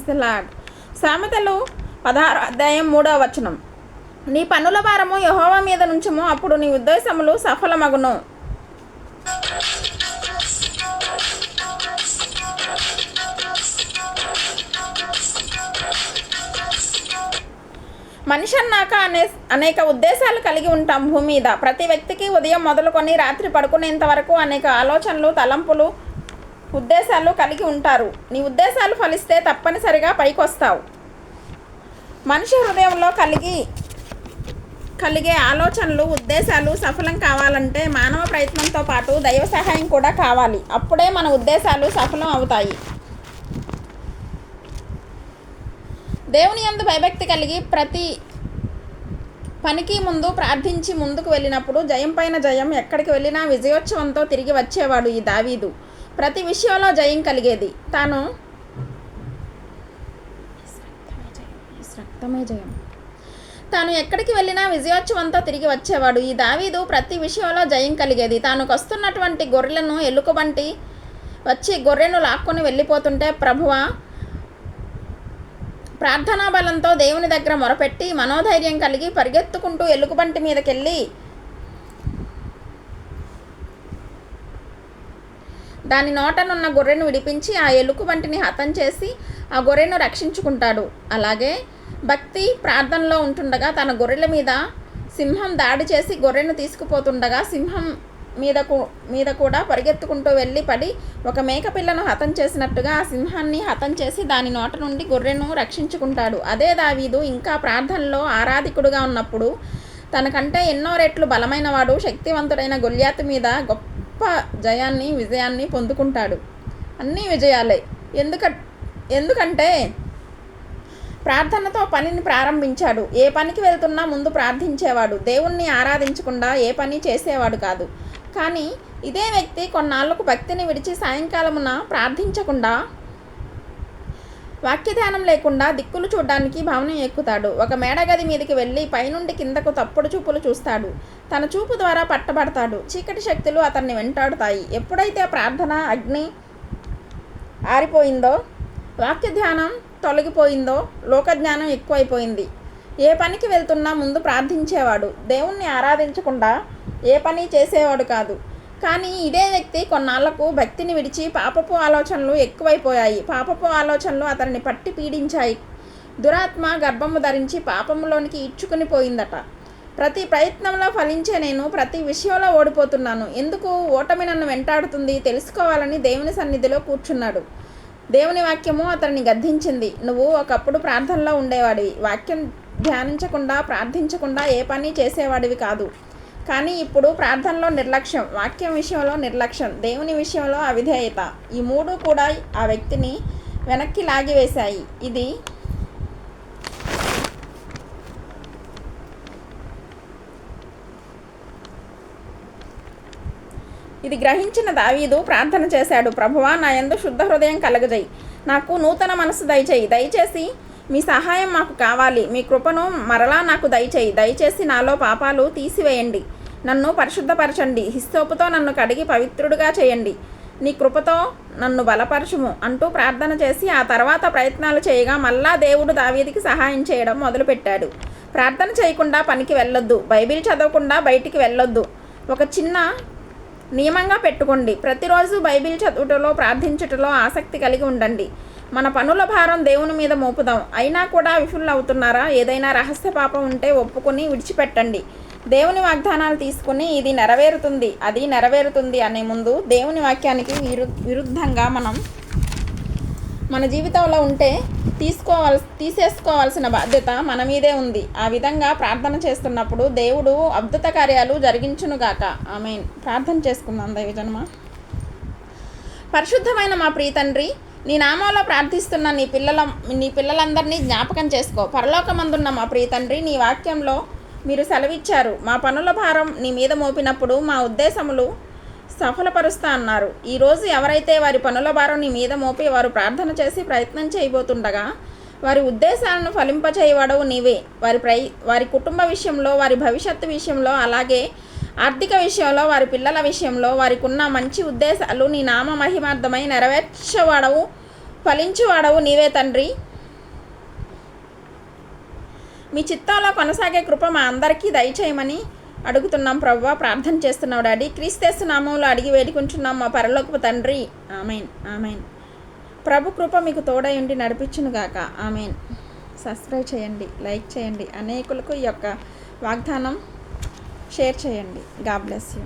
Praise the lord. సామెతలు 16:3 నీ పన్నుల భారము యెహోవా మీద నుంచుము, అప్పుడు నీ ఉద్దేశములు సఫలమగును. మనిషి అన్నాక అనేక ఉద్దేశాలు కలిగి ఉంటాం భూమి మీద. ప్రతి వ్యక్తికి ఉదయం మొదలుకొని రాత్రి పడుకునేంత వరకు అనేక ఆలోచనలు, తలంపులు, ఉద్దేశాలు కలిగి ఉంటారు. నీ ఉద్దేశాలు ఫలిస్తే తప్పనిసరిగా పైకి వస్తావు. మనిషి హృదయంలో కలిగే ఆలోచనలు, ఉద్దేశాలు సఫలం కావాలంటే మానవ ప్రయత్నంతో పాటు దైవ సహాయం కూడా కావాలి. అప్పుడే మన ఉద్దేశాలు సఫలం అవుతాయి. దేవుని యందు భయభక్తి కలిగి ప్రతి పనికి ముందు ప్రార్థించి ముందుకు వెళ్ళినప్పుడు జయం పైన జయం, ఎక్కడికి వెళ్ళినా విజయోత్సవంతో తిరిగి వచ్చేవాడు ఈ దావీదు. ప్రతి విషయంలో జయం కలిగేది. తాను ఎక్కడికి వెళ్ళినా విజయోత్సవంతో తిరిగి వచ్చేవాడు ఈ దావీదు. ప్రతి విషయంలో జయం కలిగేది. తాను వస్తున్నటువంటి గొర్రెలను ఎలుకబంటి వచ్చి గొర్రెను లాక్కొని వెళ్ళిపోతుంటే ప్రభువా ప్రార్థనా బలంతో దేవుని దగ్గర మొరపెట్టి మనోధైర్యం కలిగి పరిగెత్తుకుంటూ ఎలుకబంటి మీదకెళ్ళి దాని నోటనున్న గొర్రెను విడిపించి ఆ ఎలుకబంటిని హతం చేసి ఆ గొర్రెను రక్షించుకుంటాడు. అలాగే భక్తి ప్రార్థనలో ఉంటుండగా తన గొర్రెల మీద సింహం దాడి చేసి గొర్రెను తీసుకుపోతుండగా సింహం మీద కూడా పరిగెత్తుకుంటూ వెళ్ళి పడి ఒక మేకపిల్లను హతం చేసినట్టుగా ఆ సింహాన్ని హతం చేసి దాని నోట నుండి గొర్రెను రక్షించుకుంటాడు. అదే దావీదు ఇంకా ప్రార్థనలో ఆరాధికుడుగా ఉన్నప్పుడు తనకంటే ఎన్నో రెట్లు బలమైనవాడు, శక్తివంతుడైన గొల్యాతు మీద గొప్ప విజయాన్ని పొందుకుంటాడు. అన్నీ విజయాలే. ఎందుకంటే ప్రార్థనతో పనిని ప్రారంభించాడు. ఏ పనికి వెళ్తున్నా ముందు ప్రార్థించేవాడు. దేవుణ్ణి ఆరాధించకుండా ఏ పని చేసేవాడు కాదు. కానీ ఇదే వ్యక్తి కొన్నాళ్లకు భక్తిని విడిచి సాయంకాలమున ప్రార్థించకుండా, వాక్యధ్యానం లేకుండా దిక్కులు చూడడానికి భవనం ఎక్కుతాడు. ఒక మేడగది మీదకి వెళ్ళి పైనుండి కిందకు తప్పుడు చూపులు చూస్తాడు. తన చూపు ద్వారా పట్టబడతాడు. చీకటి శక్తులు అతన్ని వెంటాడుతాయి. ఎప్పుడైతే ప్రార్థన అగ్ని ఆరిపోయిందో, వాక్యధ్యానం తొలగిపోయిందో, లోకజ్ఞానం ఎక్కువైపోయింది. ఏ పనికి వెళ్తున్నా ముందు ప్రార్థించేవాడు. దేవుణ్ణి ఆరాధించకుండా ఏ పని చేసేవాడు కాదు. కానీ ఇదే వ్యక్తి కొన్నాళ్లకు భక్తిని విడిచి పాపపు ఆలోచనలు ఎక్కువైపోయాయి. పాపపు ఆలోచనలు అతన్ని పట్టి పీడించాయి. దురాత్మ గర్భము ధరించి పాపములోనికి ఇచ్చుకుని పోయిందట. ప్రతి ప్రయత్నంలో ఫలించే నేను ప్రతి విషయంలో ఓడిపోతున్నాను. ఎందుకు ఓటమి నన్ను వెంటాడుతుంది తెలుసుకోవాలని దేవుని సన్నిధిలో కూర్చున్నాడు. దేవుని వాక్యము అతన్ని గద్దించింది. నువ్వు ఒకప్పుడు ప్రార్థనలో ఉండేవాడివి. వాక్యం ధ్యానించకుండా ప్రార్థించకుండా ఏ పని చేసేవాడివి కాదు. కానీ ఇప్పుడు ప్రార్థనలో నిర్లక్ష్యం, వాక్యం విషయంలో నిర్లక్ష్యం, దేవుని విషయంలో అవిధేయత, ఈ మూడు కూడా ఆ వ్యక్తిని వెనక్కి లాగివేశాయి. ఇది గ్రహించిన దావీదు ప్రార్థన చేశాడు. ప్రభువా, నా యందు శుద్ధ హృదయం కలగజేయి, నాకు నూతన మనసు దయచేయి. దయచేసి మీ సహాయం మాకు కావాలి. మీ కృపను మరలా నాకు దయచేయి. దయచేసి నాలో పాపాలు తీసివేయండి. నన్ను పరిశుద్ధపరచండి. హిస్సోపుతో నన్ను కడిగి పవిత్రుడిగా చేయండి. నీ కృపతో నన్ను బలపరచుము అంటూ ప్రార్థన చేసి ఆ తర్వాత ప్రయత్నాలు చేయగా మళ్ళా దేవుడు దావీదుకి సహాయం చేయడం మొదలుపెట్టాడు. ప్రార్థన చేయకుండా పనికి వెళ్ళొద్దు. బైబిల్ చదవకుండా బయటికి వెళ్ళొద్దు. ఒక చిన్న నియమంగా పెట్టుకోండి. ప్రతిరోజు బైబిల్ చదువుటలో, ప్రార్థించుటలో ఆసక్తి కలిగి ఉండండి. మన పనుల భారం దేవుని మీద మోపుదాం. అయినా కూడా విఫలమవుతున్నారా? ఏదైనా రహస్య పాపం ఉంటే ఒప్పుకొని విడిచిపెట్టండి. దేవుని వాగ్దానాలు తీసుకుని ఇది నెరవేరుతుంది, అది నెరవేరుతుంది అనే ముందు దేవుని వాక్యానికి విరుద్ధంగా మన జీవితంలో ఉంటే తీసేసుకోవాల్సిన బాధ్యత మన మీదే ఉంది. ఆ విధంగా ప్రార్థన చేస్తున్నప్పుడు దేవుడు అద్భుత కార్యాలు జరిగించునుగాక. ఆమేన్. ప్రార్థన చేసుకుందాం దైవజనమా. పరిశుద్ధమైన మా ప్రియ తండ్రి, నీ నామంలో ప్రార్థిస్తున్న నీ పిల్లలందరినీ జ్ఞాపకం చేసుకో. పరలోకమందున్న మా ప్రియ తండ్రి, నీ వాక్యంలో మీరు సెలవిచ్చారు, మా పనుల భారం నీ మీద మోపినప్పుడు మా ఉద్దేశములు సఫలపరుస్తా అన్నారు. ఈరోజు ఎవరైతే వారి పనుల భారం నీ మీద మోపి వారు ప్రార్థన చేసి ప్రయత్నం చేయబోతుండగా వారి ఉద్దేశాలను ఫలింపచేయవాడవు నీవే. వారి కుటుంబ విషయంలో, వారి భవిష్యత్తు విషయంలో, అలాగే ఆర్థిక విషయంలో, వారి పిల్లల విషయంలో వారికి ఉన్న మంచి ఉద్దేశాలు నీ నామ మహిమార్థమై నెరవేర్చేవాడవు, ఫలించువాడవు నీవే తండ్రి. మీ చిత్తంలో కొనసాగే కృప మా అందరికీ దయచేయమని అడుగుతున్నాం ప్రభువా, ప్రార్థన చేస్తున్నావు డాడీ. క్రీస్తు నామంలో అడిగి వేడుకుంటున్నాం మా పరలోకపు తండ్రి. Amen, amen. ప్రభు కృప మీకు తోడై ఉండి నడిపించునుగాక. ఆమెన్. సబ్స్క్రైబ్ చేయండి, లైక్ చేయండి, అనేకులకు ఈ యొక్క వాగ్దానం షేర్ చేయండి. God bless you.